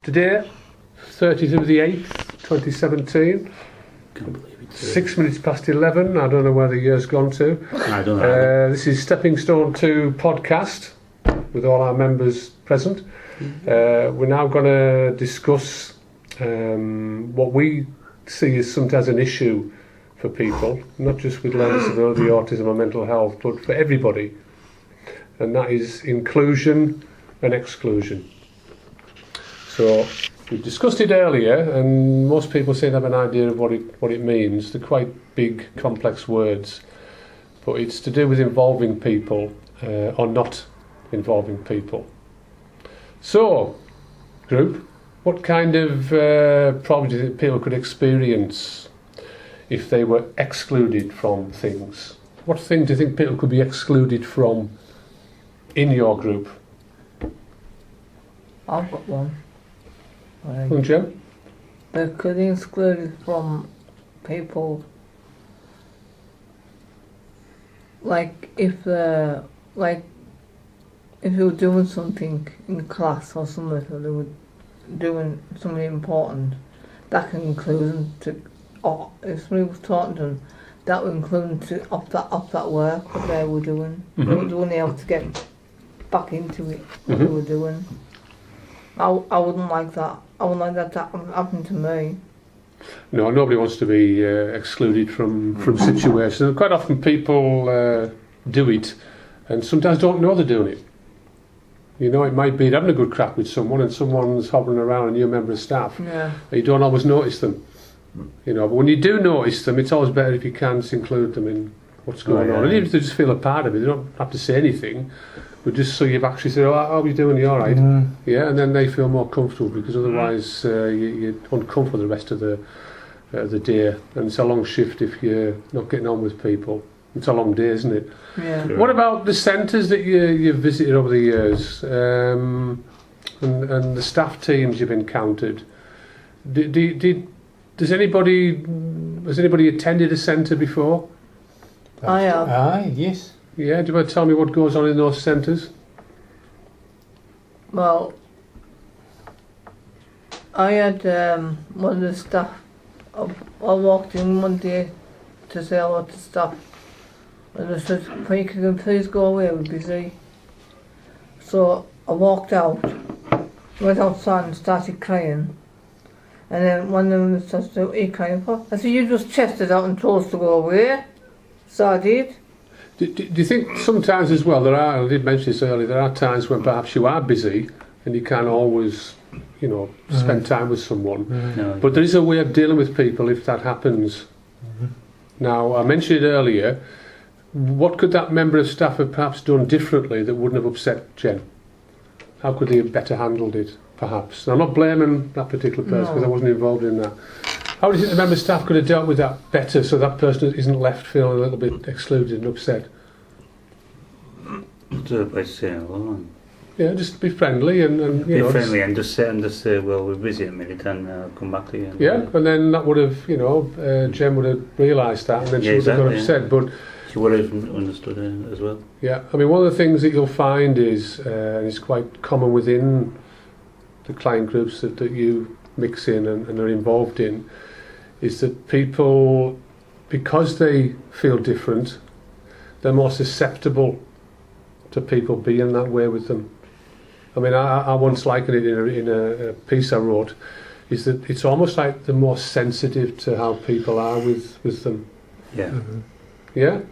Today, 30th of the 8th, 2017. Can't believe it. 6 minutes past 11. I don't know where the year's gone to. I don't know. This is Stepping Stone 2 podcast with all our members present. We're now going to discuss what we see as sometimes an issue for people, not just with learning disability, autism or mental health, but for everybody. And that is inclusion and exclusion. So we discussed it earlier, and most people seem to have an idea of what it means. They're quite big, complex words, but it's to do with involving people or not involving people. So, group, what kind of problems do you think people could experience if they were excluded from things? What thing do you think people could be excluded from in your group? I've got one. Jim? They could be excluded from people, like if you were doing something in class or something, or they were doing something important, that can include them to, or if somebody was talking to them, that would include them to off that work that they were doing. They wouldn't be able to get back into it what they were doing. I wouldn't like that. I wouldn't like that to happen to me. No, nobody wants to be excluded from situations. And quite often people do it and sometimes don't know they're doing it. You know, it might be having a good crack with someone and someone's hovering around a new member of staff. Yeah. You don't always notice them. You know, but when you do notice them, it's always better if you can just include them in what's going on. And even if they just feel a part of it, they don't have to say anything. But just so you've actually said, "Oh, how are you doing? Are you all right?" Yeah, and then they feel more comfortable, because otherwise you're uncomfortable the rest of the day, and it's a long shift if you're not getting on with people. It's a long day, isn't it? Yeah. What about the centres that you've visited over the years, and the staff teams you've encountered? Has anybody attended a centre before? I have. Aye, yes. Yeah, do you want to tell me what goes on in those centres? Well, I had one of the staff. I walked in one day to say hello to staff, and they said, "Can you please go away? We're busy." So I walked out, went outside and started crying. And then one of them said, "What are you crying for?" I said, "You just chested out and told us to go away." So I did. Do you think sometimes as well, I did mention this earlier, there are times when perhaps you are busy and you can't always, spend time with someone. No. But there is a way of dealing with people if that happens. Now, I mentioned it earlier, what could that member of staff have perhaps done differently that wouldn't have upset Jen? How could they have better handled it, perhaps? And I'm not blaming that particular person because I wasn't involved in that. How do you think the member of staff could have dealt with that better so that person isn't left feeling a little bit excluded and upset? Do it by saying hello. Yeah, just be friendly and Be friendly and just say, well, we're busy a minute and I'll come back to you. Yeah, and then that would have, Jen would have realised that, and then she would have got upset. But she would have understood it as well. Yeah, I mean, one of the things that you'll find is, and it's quite common within the client groups that you mix in and are involved in, is that people, because they feel different, they're more susceptible to people being that way with them. I mean, I once likened it in a piece I wrote, is that it's almost like they're more sensitive to how people are with them. Yeah. Yeah?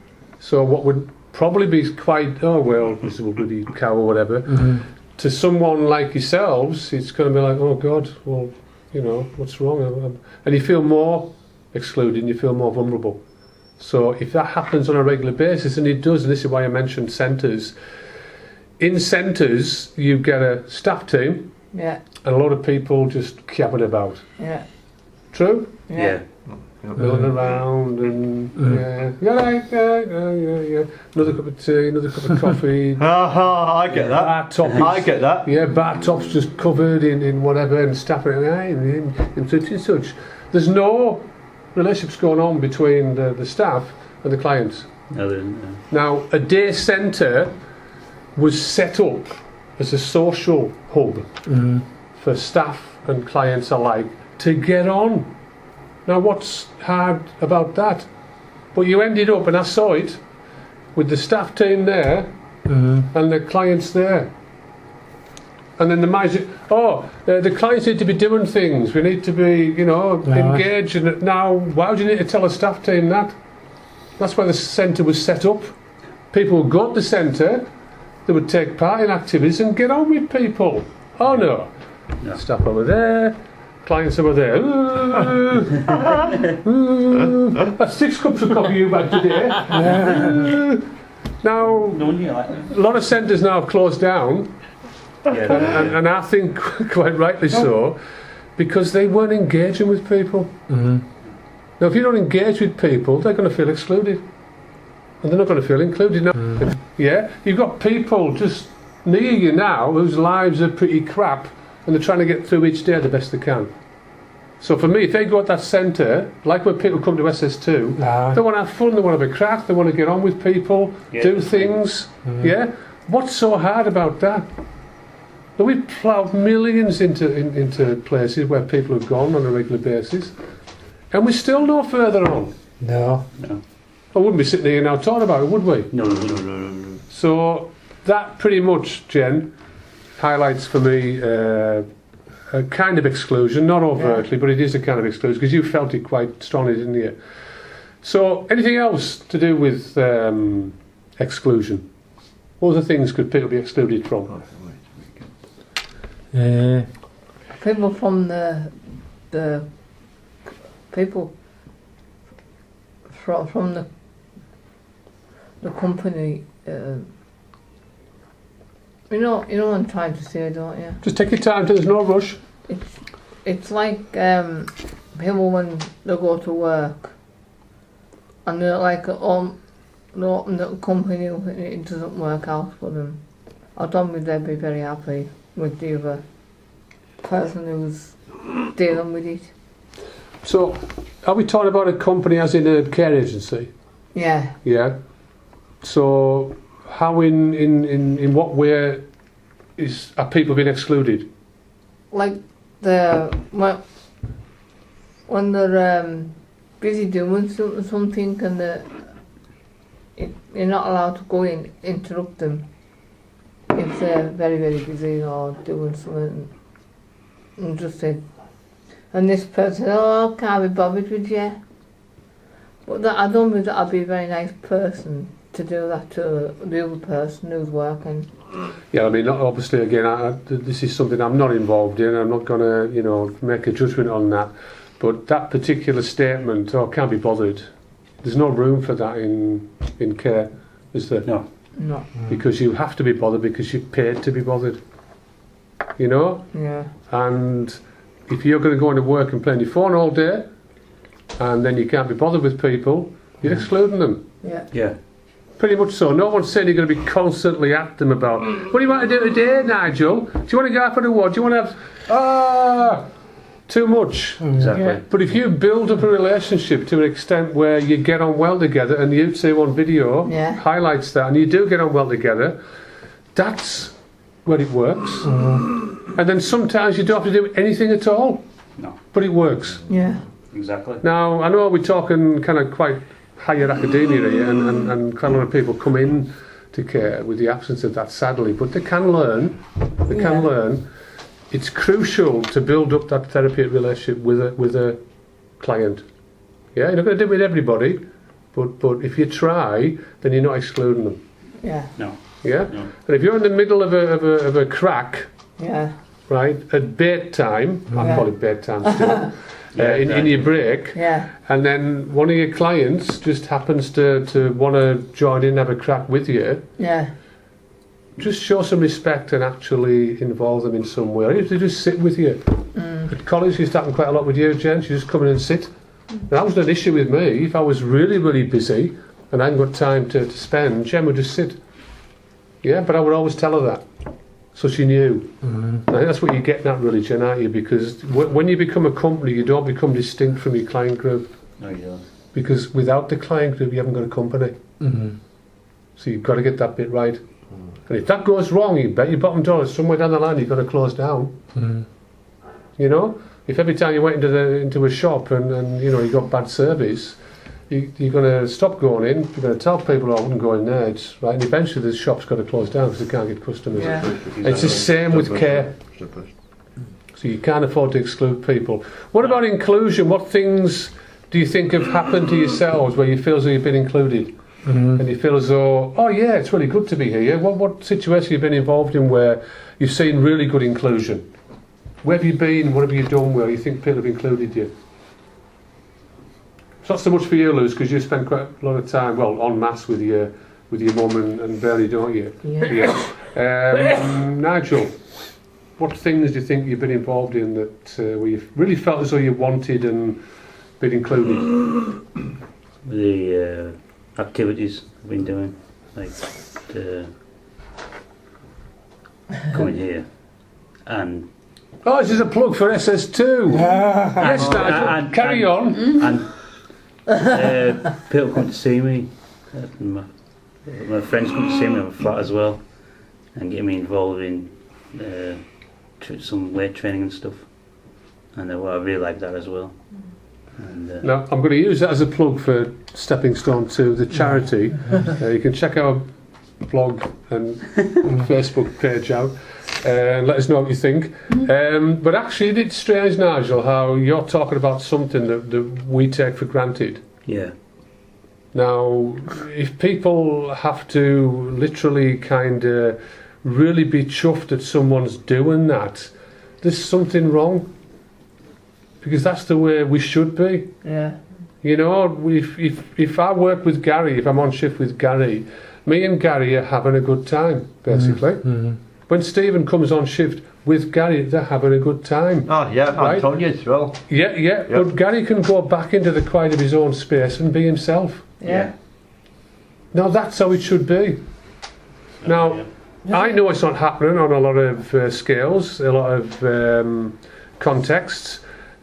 So what would probably be quite, oh, well, this is a bloody cow or whatever, to someone like yourselves, it's going to be like, oh, God, well, what's wrong? And you feel more excluded and you feel more vulnerable. So if that happens on a regular basis, and it does, and this is why I mentioned centres, in centres you get a staff team, Yeah. and a lot of people just cabbing about. Yeah. True? Yeah. Milling around and yeah. Another cup of tea, another cup of coffee. I get that. Bar top is, I get that. Yeah, bar top's just covered in whatever, and staff in such and such. There's no relationships going on between the staff and the clients. No, there isn't. Now, a day centre was set up as a social hub for staff and clients alike to get on. Now what's hard about that? But you ended up, and I saw it, with the staff team there and the clients there. And then the manager, the clients need to be doing things, we need to be, engaged in it. Now, why would you need to tell a staff team that? That's why the centre was set up. People would go to the centre, they would take part in activities and get on with people. Oh no. Staff over there, clients over there. That's 6 cups of coffee you've had today. Now, a lot of centres now have closed down, and I think quite rightly so, because they weren't engaging with people. Now, if you don't engage with people, they're going to feel excluded, and they're not going to feel included. Now, you've got people just near you now whose lives are pretty crap, and they're trying to get through each day the best they can. So for me, if they go at that centre, like when people come to SS2, they want to have fun, they want to have a crack, they want to get on with people, do things. What's so hard about that? But we've ploughed millions into places where people have gone on a regular basis, and we're still no further on. No. I wouldn't be sitting here now talking about it, would we? No. So that pretty much, Jen, highlights for me a kind of exclusion, not overtly, but it is a kind of exclusion, because you felt it quite strongly, didn't you? So anything else to do with exclusion? What other things could people be excluded from? People from the people from the company. You know what I'm trying to say, don't you? Just take your time, there's no rush. It's like people when they go to work and they're like they open the company and it doesn't work out for them. I don't think they'd be very happy with the other person who's dealing with it. So, are we talking about a company as in a care agency? Yeah. Yeah. So, how in what way are people being excluded? Like when they're busy doing something and you're not allowed to go in interrupt them if they're very, very busy or doing something, and just say, and this person, I can't be bothered with you. But I don't think that'd be a very nice person to do that to the other person who's working. Yeah, I mean, obviously, again, this is something I'm not involved in. I'm not going to, make a judgment on that. But that particular statement, can't be bothered. There's no room for that in care, is there? No. Because you have to be bothered because you're paid to be bothered. Yeah. And if you're going to go into work and play on your phone all day, and then you can't be bothered with people, you're excluding them. Yeah. Pretty much so. No one's saying you're going to be constantly at them about, what do you want to do today, Nigel? Do you want to go out for the what? Do you want to have... too much. Exactly. Yeah. But if you build up a relationship to an extent where you get on well together, and you say one video highlights that, and you do get on well together, that's where it works. And then sometimes you don't have to do anything at all. No. But it works. Yeah. Exactly. Now, I know we're talking kind of quite higher academia here, and quite a lot of people come in to care with the absence of that, sadly, but they can learn. Learn. It's crucial to build up that therapeutic relationship with a client. Yeah, you're not going to do it with everybody, but if you try, then you're not excluding them. Yeah. No. Yeah. No. And if you're in the middle of a crack, right, at bait time, I call it bait time still. In your break, and then one of your clients just happens to want to join in and have a crack with you, just show some respect and actually involve them in some way. Or if they just sit with you. At college, used to happen quite a lot with you, Jen. You just come in and sit. That wasn't an issue with me. If I was really, really busy and I hadn't got time to spend, Jen would just sit. Yeah, but I would always tell her that. So she knew. I think that's what you're getting at, really, Jen, aren't you? Because when you become a company, you don't become distinct from your client group. No, you don't. Because without the client group, you haven't got a company. So you've got to get that bit right. And if that goes wrong, you bet your bottom dollar somewhere down the line you've got to close down. You know, if every time you went into a shop and you know you got bad service, you're going to stop going in. You're going to tell people, I wouldn't go in there. Right, and eventually the shop's got to close down because they can't get customers. Yeah. It's the same with care. So you can't afford to exclude people. What about inclusion? What things do you think have happened to yourselves where you feel as though you've been included? And you feel as though, oh yeah, it's really good to be here. What situation have you been involved in where you've seen really good inclusion? Where have you been? What have you done where you think people have included you? It's not so much for you, Luz, because you spend quite a lot of time, well, en masse with your mum and Bernie, don't you? Yeah. Nigel, what things do you think you've been involved in that where you really felt as though you wanted and been included? The activities I've been doing, like coming here, and Oh, this is a plug for SS2. Yes, Nigel, carry on. And people come to see me. My friends come to see me in my flat as well, and get me involved in some weight training and stuff. And I really like that as well. And, Now, I'm going to use that as a plug for Stepping Stone to the charity. You can check our blog and Facebook page out and let us know what you think. But actually, it's strange, Nigel, how you're talking about something that we take for granted. yeah. Now, if people have to literally kind of really be chuffed that someone's doing that, there's something wrong. Because that's the way we should be. Yeah. You know, if I work with Gary, if I'm on shift with Gary, me and Gary are having a good time, basically. When Stephen comes on shift with Gary, they're having a good time. Oh yeah, Right. Antonio as well. Yeah, but Gary can go back into the quiet of his own space and be himself. Yeah. Now that's how it should be. Now, I know it's not happening on a lot of scales, a lot of contexts,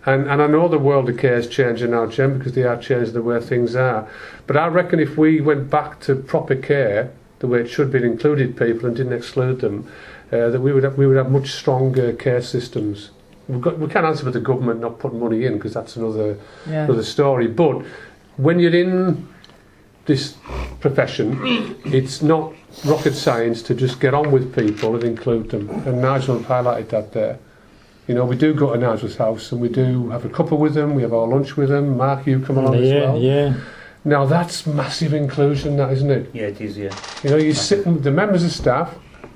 and I know the world of care is changing now, Jem, because they are changing the way things are. But I reckon if we went back to proper care, the way it should be, and included people and didn't exclude them, that we would have much stronger care systems. We can't answer for the government not putting money in, because that's another story. But when you're in this profession, it's not rocket science to just get on with people and include them. And Nigel highlighted that there. You know, we do go to Nigel's house and we do have a cuppa with him, we have our lunch with him. Mark, you come along as well. Yeah. Now that's massive inclusion, that, isn't it? Yeah, it is, yeah. You know, you're sitting with the members of staff,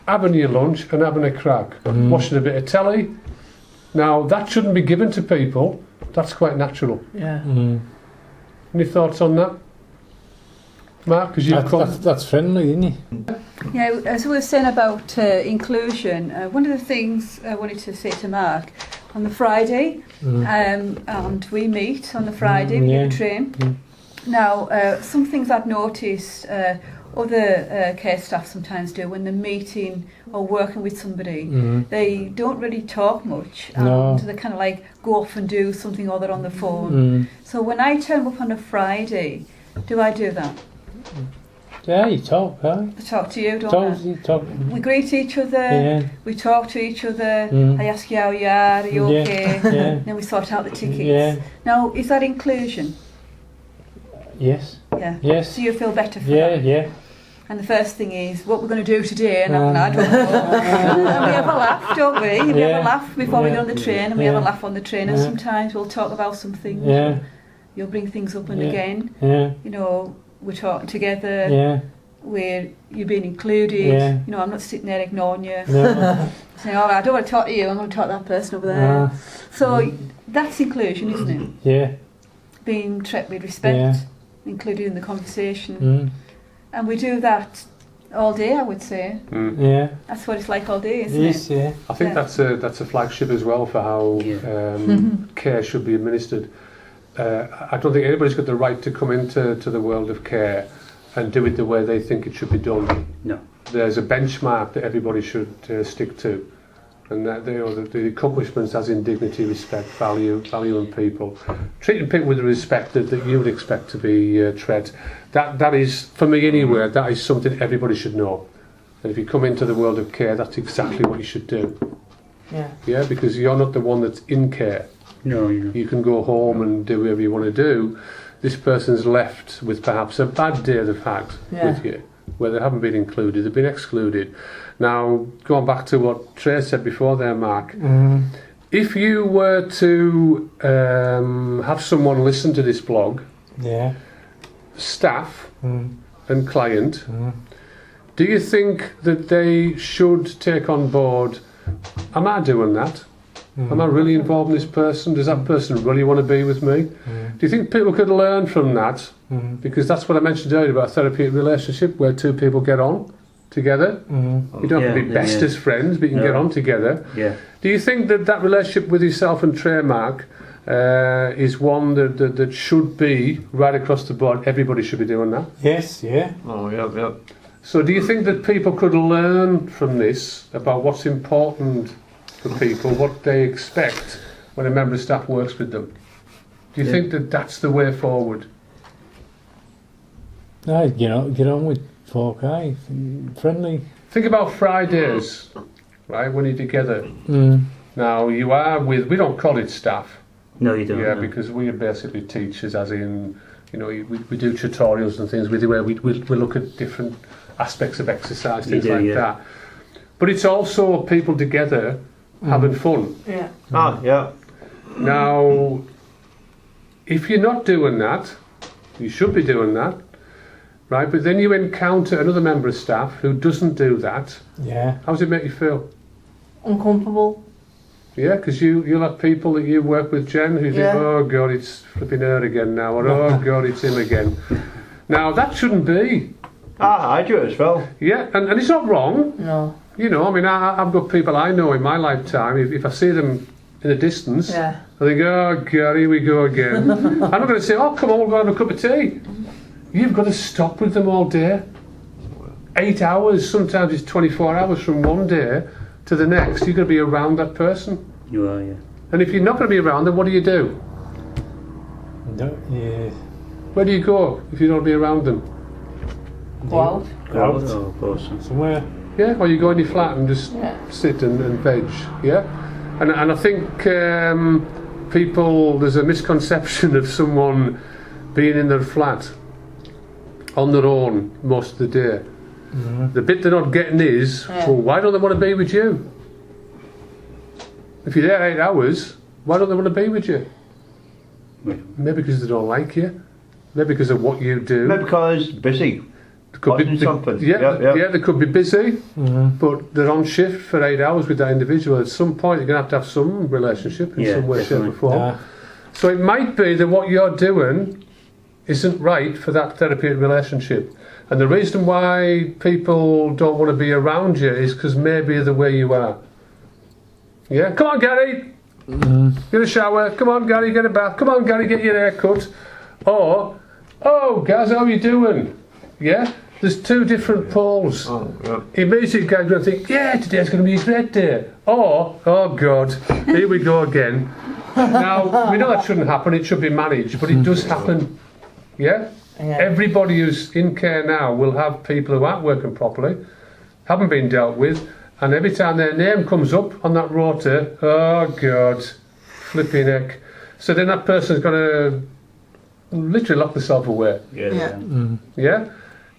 having your lunch and having a crack, watching a bit of telly. Now, that shouldn't be given to people. That's quite natural. Yeah. Any thoughts on that? Mark, because you've come... That's friendly, isn't it? Yeah, as we were saying about inclusion, one of the things I wanted to say to Mark, on the Friday, and we meet on the Friday, we get a train. Now, some things I've noticed other care staff sometimes do when they're meeting or working with somebody, they don't really talk much, and they kind of like go off and do something or they're on the phone. So when I turn up on a Friday, do I do that? Yeah, you talk, right? I talk to you, don't I? We greet each other, we talk to each other, I ask you how you are you okay? Then we sort out the tickets. Now, is that inclusion? Yes. Yeah. Yes. So you feel better for that? Yeah. And the first thing is, what we're going to do today, and I don't know. And we have a laugh, don't we? We have a laugh before we get on the train, and we have a laugh on the train, and sometimes we'll talk about some things. You'll bring things up and again. You know, we're talking together. Where you're being included. You know, I'm not sitting there ignoring you. Saying, oh, I don't want to talk to you, I'm going to talk to that person over there. So that's inclusion, isn't it? Yeah. Being treated with respect, included in the conversation. And we do that all day, I would say. Yeah. That's what it's like all day, isn't it? Yeah. I think that's a flagship as well for how care should be administered. I don't think anybody's got the right to come into the world of care and do it the way they think it should be done. No. There's a benchmark that everybody should stick to, and that the accomplishments as in dignity, respect, value in people, treating people with the respect that you would expect to be treated. That is, for me anyway, that is something everybody should know. And if you come into the world of care, that's exactly what you should do. Yeah. Yeah, because you're not the one that's in care. No, you know. You can go home and do whatever you want to do. This person's left with perhaps a bad day they've had with you, where they haven't been included, they've been excluded. Now, going back to what Trey said before there, Mark, if you were to have someone listen to this blog, Yeah. staff and client, do you think that they should take on board, am I doing that? Am I really involved in this person? Does that person really want to be with me? Do you think people could learn from that? Because that's what I mentioned earlier about a therapeutic relationship where two people get on together. You don't have to be best as friends, but you can get on together. Yeah. Do you think that that relationship with yourself and Trey, Mark, is one that should be right across the board? Everybody should be doing that. Yes, yeah. Oh, yeah. So do you think that people could learn from this about what's important for people, what they expect when a member of staff works with them? Do you think that that's the way forward? No, get on with folk, aye. Friendly. Think about Fridays, right, when you're together. Now, you are with, we don't call it staff. No, you don't. Yeah, no. because we are basically teachers, as in, you know, we do tutorials and things with you where we look at different aspects of exercise, things like that. But it's also people together having fun. Yeah. Ah, yeah. Now, if you're not doing that, you should be doing that, right? But then you encounter another member of staff who doesn't do that. Yeah. How does it make you feel? Uncomfortable. Yeah, because you'll have people that you work with, Jen, who think, oh God, it's flipping her again now, or oh God, it's him again. Now, that shouldn't be. Ah, I do it as well. Yeah, and it's not wrong. No. You know, I mean, I've got people I know in my lifetime, if I see them in the distance, Yeah. I think, oh God, here we go again. I'm not going to say, oh, come on, we'll go have a cup of tea. You've got to stop with them all day. 8 hours, sometimes it's 24 hours from one day to the next. You've got to be around that person. You are, yeah. And if you're not going to be around them, what do you do? No, yeah. Where do you go if you don't be around them? Go out. Out. Oh, of course. Somewhere. Yeah, or you go in your flat and just sit and veg. Yeah, and I think people, there's a misconception of someone being in their flat on their own most of the day. The bit they're not getting is, well, why don't they want to be with you? If you're there 8 hours, why don't they want to be with you? Maybe because they don't like you. Maybe because of what you do. Maybe because busy. Could be something. Yeah, they could be busy, but they're on shift for 8 hours with that individual. At some point, you're going to have some relationship in some way, shape, or form. Yeah. So it might be that what you're doing isn't right for that therapeutic relationship. And the reason why people don't want to be around you is because maybe of the way you are. Yeah, come on, Gary, get a shower. Come on, Gary, get a bath. Come on, Gary, get your hair cut. Or, oh, Gaz, how are you doing? Yeah, there's two different poles. Immediately, Gaz going to think, yeah, today's going to be a great day. Or, oh God, here we go again. Now, we know that shouldn't happen. It should be managed, but it does happen. Yeah? Everybody who's in care now will have people who aren't working properly, haven't been dealt with, and every time their name comes up on that rota, oh God, flipping heck. So then that person's got to literally lock themselves away. Yeah?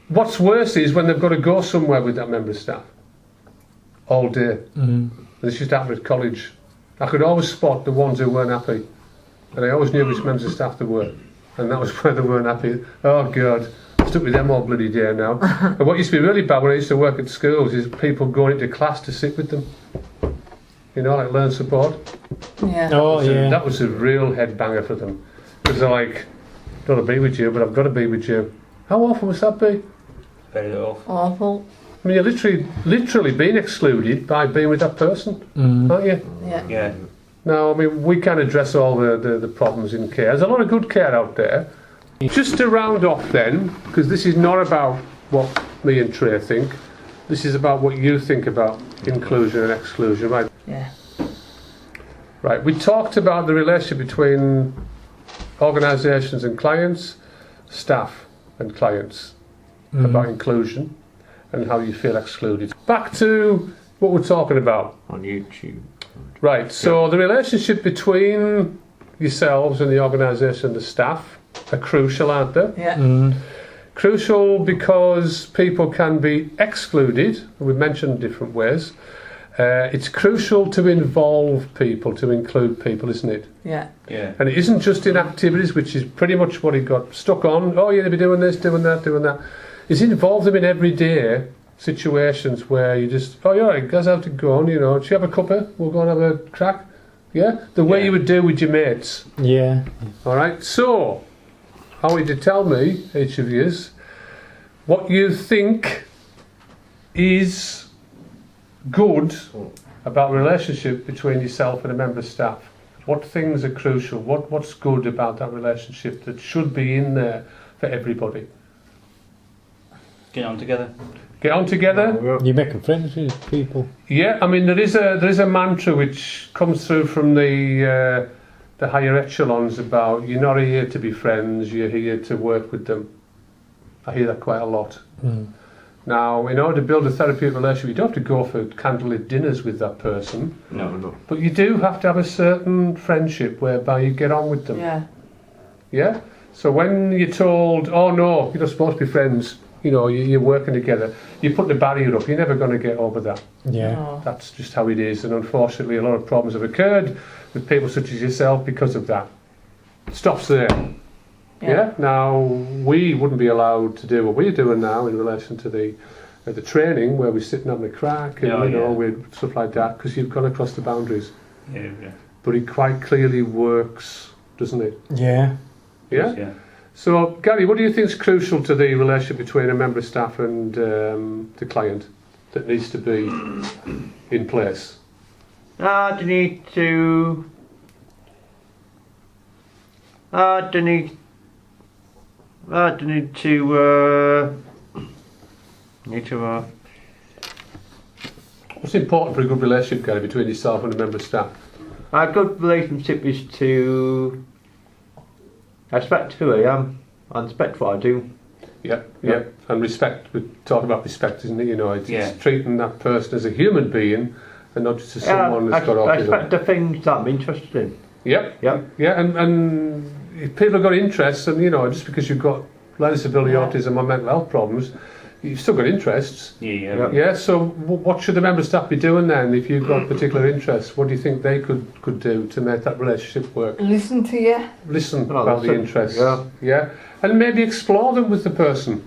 What's worse is when they've got to go somewhere with that member of staff all day. This used to happen at college. I could always spot the ones who weren't happy, and I always knew which members of staff they were, and that was where they weren't happy. Oh God, I'm stuck with them all bloody day now. And what used to be really bad when I used to work at schools is people going into class to sit with them. You know, like learn support. Yeah. Oh, yeah. That was a real headbanger for them, because they're like, I don't want to be with you, but I've got to be with you. How awful must that be? Very awful. Awful. I mean, you're literally being excluded by being with that person, aren't you? Yeah. Now, I mean, we can address all the problems in care. There's a lot of good care out there. Just to round off then, because this is not about what me and Trey think, this is about what you think about inclusion and exclusion, right? Yeah. Right, we talked about the relationship between organisations and clients, staff and clients, about inclusion and how you feel excluded. Back to what we're talking about. On YouTube. Right, so the relationship between yourselves and the organisation, the staff, are crucial, aren't they? Yeah. Mm. Crucial because people can be excluded. We've mentioned different ways. It's crucial to involve people, to include people, isn't it? Yeah. Yeah. And it isn't just in activities, which is pretty much what he got stuck on. Oh, you're going to be doing this, doing that, doing that. It's involve them in everyday situations where you just, oh, you're all right, guys, have to go on, you know, do you have a cuppa? We'll go and have a crack. Yeah? The way you would do with your mates. Yeah. All right? So, I want you to tell me, each of yous, what you think is good about relationship between yourself and a member of staff. What things are crucial? What's good about that relationship that should be in there for everybody? Get on together. Get on together. You're making friends with people. Yeah, I mean there is a mantra which comes through from the higher echelons about you're not here to be friends, you're here to work with them. I hear that quite a lot. Mm. Now, in order to build a therapeutic relationship, you don't have to go for candlelit dinners with that person, No. but you do have to have a certain friendship whereby you get on with them. Yeah. Yeah? So when you're told, oh no, you're not supposed to be friends, you know, you're working together, you're putting a barrier up, you're never going to get over that. Yeah. No. That's just how it is, and unfortunately a lot of problems have occurred with people such as yourself because of that. It stops there. Yeah. Now we wouldn't be allowed to do what we're doing now in relation to the training where we're sitting having a crack and with stuff like that because you've gone across the boundaries. Yeah. But it quite clearly works, doesn't it? Yeah. Yeah. Yeah. So Gary, what do you think is crucial to the relationship between a member of staff and the client that needs to be in place? Do need to What's important for a good relationship, Gary, between yourself and a member of staff? a good relationship is to respect who I am and respect what I do. Yeah, yeah. And respect, we're talking about respect, isn't it? You know, it's treating that person as a human being and not just as someone that's got I autism. respect the things that I'm interested in. Yep. Yep. Yeah, and if people have got interests, and you know, just because you've got learning disability, autism, or mental health problems, you've still got interests. Yeah. Yeah. So, what should the member of staff be doing then? If you've got particular interests, what do you think they could do to make that relationship work? Listen to you. Listen Oh, about the listen. interests. Yeah. Yeah, and maybe explore them with the person.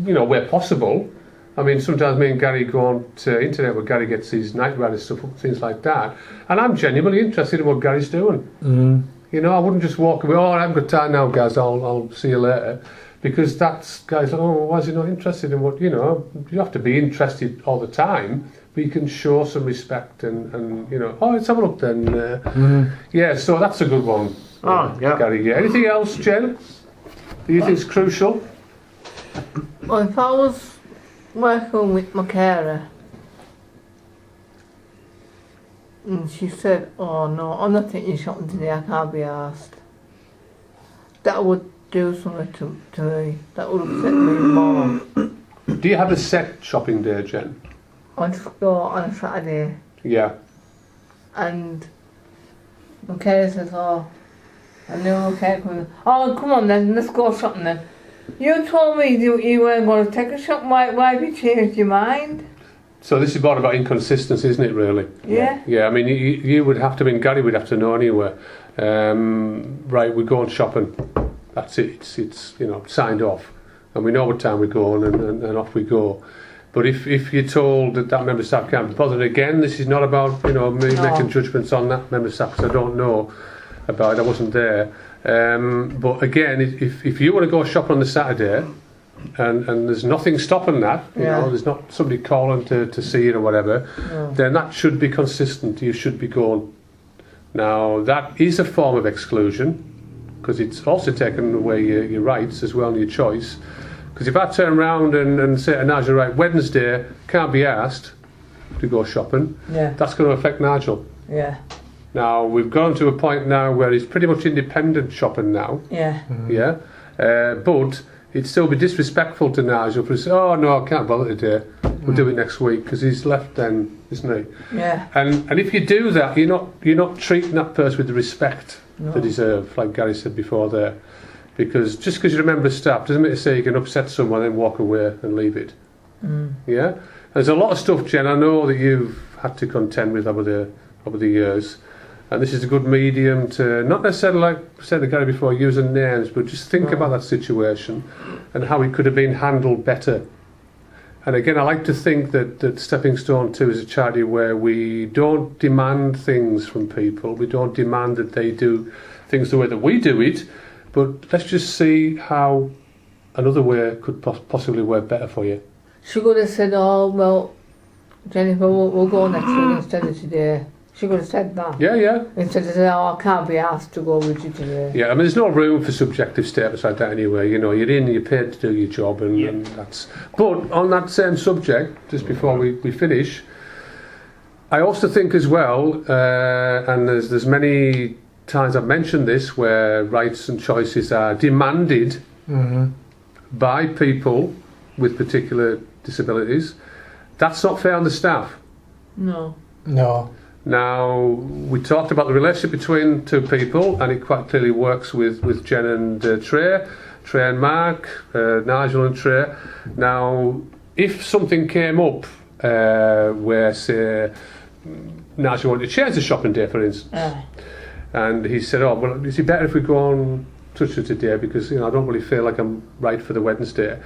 You know, where possible. I mean, sometimes me and Gary go on to internet where Gary gets his night rider stuff, things like that, and I'm genuinely interested in what Gary's doing. Mm. You know, I wouldn't just walk away. Oh, I haven't got time now, guys. I'll see you later, because that's guys. Oh, why is he not interested in what? You know, you have to be interested all the time, but you can show some respect and you know. Oh, let's have a look then. Yeah, so that's a good one. Gary. Yeah. Anything else, Jen? Do you think is crucial? Well, if I was working with my carer and she said, oh no, I'm not taking you shopping today, I can't be asked. That would do something to me. That would upset me more. Do you have a set shopping day, Jen? I just go on a Saturday Yeah. and my carer says, oh, I knew my carer coming. Oh, come on then, let's go shopping then. You told me you weren't going to take a shop. Why have you changed your mind? So this is more about inconsistency, isn't it, really? Yeah. Yeah, I mean, you would have to, I mean, Gary would have to know anyway. Right, we're going shopping. That's it. It's you know, signed off. And we know what time we're going and off we go. But if you're told that member of staff can't be bothered, again, this is not about, you know, me making judgments on that member of staff because I don't know about it. I wasn't there. But again, if you want to go shop on the Saturday and there's nothing stopping that, you know, there's not somebody calling to see it or whatever, then that should be consistent. You should be going. Now, that is a form of exclusion because it's also taking away your rights as well and your choice. Because if I turn around and say to Nigel, right, Wednesday can't be asked to go shopping, that's going to affect Nigel. Yeah. Now, we've gone to a point now where it's pretty much independent shopping now. Yeah. Yeah. But it'd still be disrespectful to Nigel for saying, oh, no, I can't bother today. we'll do it next week, because he's left then, isn't he? Yeah. And if you do that, you're not treating that person with the respect No. they deserve, like Gary said before there. Because just because you're a member of staff doesn't mean to say you can upset someone and walk away and leave it. Yeah? There's a lot of stuff, Jen, I know that you've had to contend with over the years. And this is a good medium to, not necessarily, like I said to Gary before, using names, but just think about that situation and how it could have been handled better. And again, I like to think that Stepping Stone 2 is a charity where we don't demand things from people. We don't demand that they do things the way that we do it. But let's just see how another way could possibly work better for you. She could have said, oh, well, Jennifer, we'll go next week instead of today. She could have said that. Yeah. Instead of saying, oh, I can't be asked to go with you today. Yeah, I mean, there's no room for subjective statements like that anyway. You know, you're paid to do your job, and that's... But on that same subject, just before we finish, I also think as well, and there's many times I've mentioned this, where rights and choices are demanded by people with particular disabilities. That's not fair on the staff. No. Now, we talked about the relationship between two people, and it quite clearly works with Jen and Trey and Mark, Nigel and Trey. Now, if something came up where, say, Nigel wanted to change the shopping day, for instance, and he said, oh, well, is it better if we go on such a day, because, I don't really feel like I'm right for the Wednesday.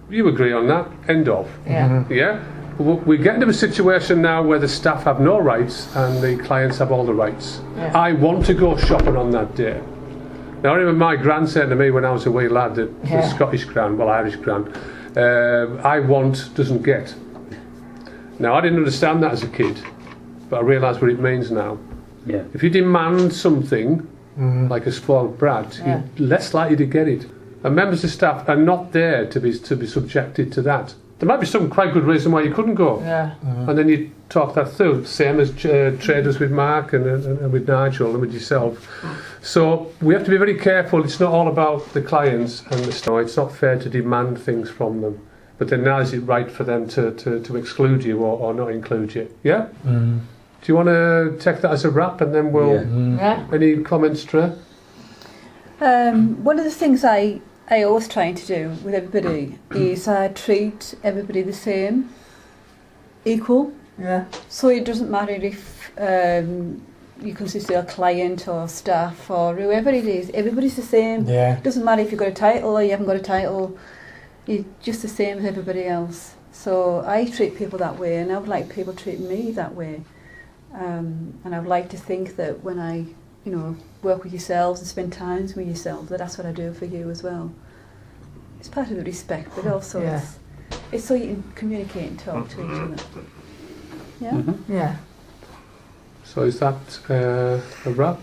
You agree on that? End of. Yeah? We're getting to a situation now where the staff have no rights and the clients have all the rights. I want to go shopping on that day. Now, I remember my gran saying to me when I was a wee lad, the Scottish gran, well, Irish gran, I want doesn't get. Now, I didn't understand that as a kid, but I realise what it means now. Yeah. If you demand something, like a spoiled brat, you're less likely to get it. And members of staff are not there to be subjected to that. There might be some quite good reason why you couldn't go. And then you talk that through, same as traders with Mark and with Nigel and with yourself. So we have to be very careful. It's not all about the clients and the staff. It's not fair to demand things from them. But then now is it right for them to exclude you or not include you? Yeah? Do you want to take that as a wrap, and then we'll... Any comments, Trey? One of the things I always try to do with everybody is treat everybody the same, equal. So it doesn't matter if you consist of a client or staff or whoever it is, everybody's the same. It doesn't matter if you've got a title or you haven't got a title, you're just the same as everybody else. So I treat people that way, and I would like people to treat me that way. And I would like to think that when I work with yourselves and spend time with yourselves, that's what I do for you as well. It's part of the respect, but also it's so you can communicate and talk to each other. Yeah? So is that a wrap?